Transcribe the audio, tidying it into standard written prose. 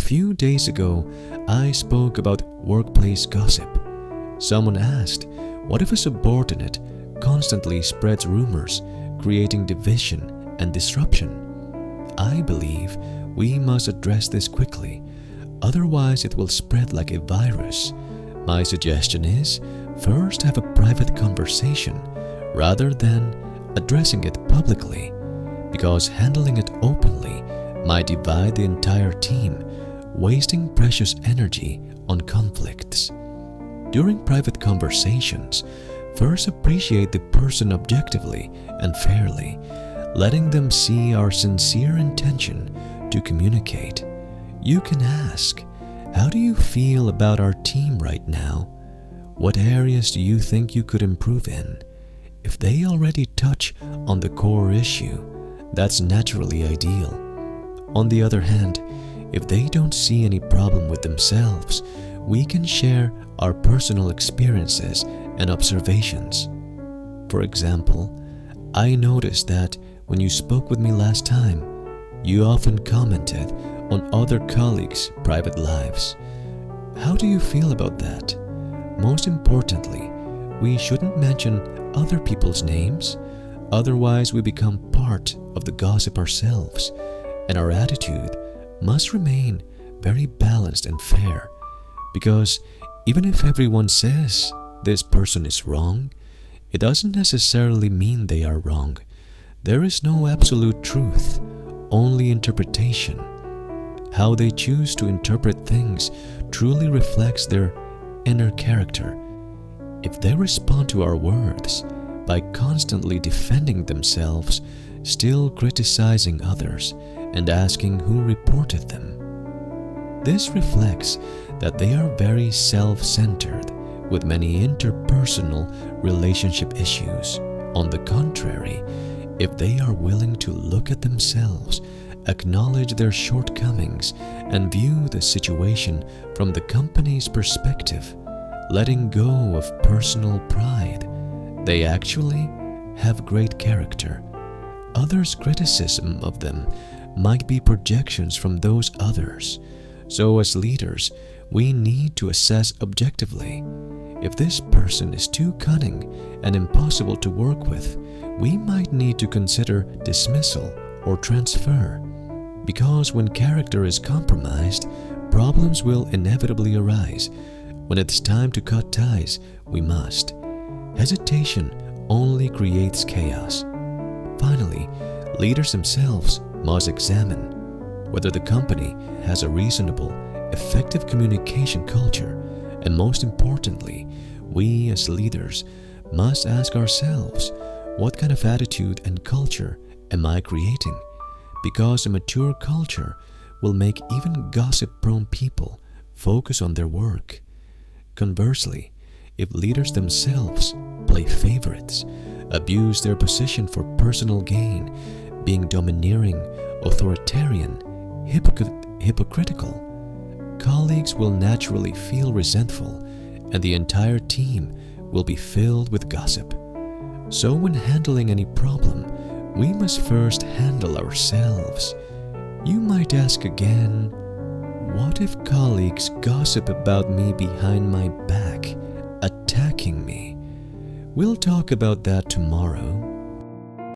few days ago, I spoke about workplace gossip. Someone asked, what if a subordinate constantly spreads rumors, creating division and disruption? I believe we must address this quickly, otherwise it will spread like a virus. My suggestion is, first have a private conversation rather than addressing it publicly, because handling it openly might divide the entire team, wasting precious energy on conflicts. During private conversations, first appreciate the person objectively and fairly, letting them see our sincere intention to communicate. You can ask, how do you feel about our team right now? What areas do you think you could improve in? If they already touch on the core issue, that's naturally ideal. On the other hand, if they don't see any problem with themselves, we can share our personal experiences and observations. For example, I noticed that when you spoke with me last time, you often commented on other colleagues' private lives. How do you feel about that? Most importantly, we shouldn't mention other people's names, otherwise we become part of the gossip ourselves, and our attitude must remain very balanced and fair, because even if everyone says this person is wrong, it doesn't necessarily mean they are wrong. There is no absolute truth, only interpretation. How they choose to interpret things truly reflects their inner character. If they respond to our words by constantly defending themselves, still criticizing others, and asking who reported them, this reflects that they are very self-centered with many interpersonal relationship issues. On the contrary, if they are willing to look at themselves, acknowledge their shortcomings, and view the situation from the company's perspective, letting go of personal pride, they actually have great character. Others' criticism of them might be projections from those others. So as leaders, we need to assess objectively. If this person is too cunning and impossible to work with, we might need to consider dismissal or transfer. Because when character is compromised, problems will inevitably arise. When it's time to cut ties, we must. Hesitation only creates chaos. Finally, leaders themselves must examine whether the company has a reasonable, effective communication culture, and most importantly, we as leaders must ask ourselves, what kind of attitude and culture am I creating? Because a mature culture will make even gossip-prone people focus on their work. Conversely, if leaders themselves play favorites, abuse their position for personal gain, being domineering, authoritarian, hypocritical, colleagues will naturally feel resentful, and the entire team will be filled with gossip. So when handling any problem, we must first handle ourselves. You might ask again, what if colleagues gossip about me behind my back, attacking me? We'll talk about that tomorrow.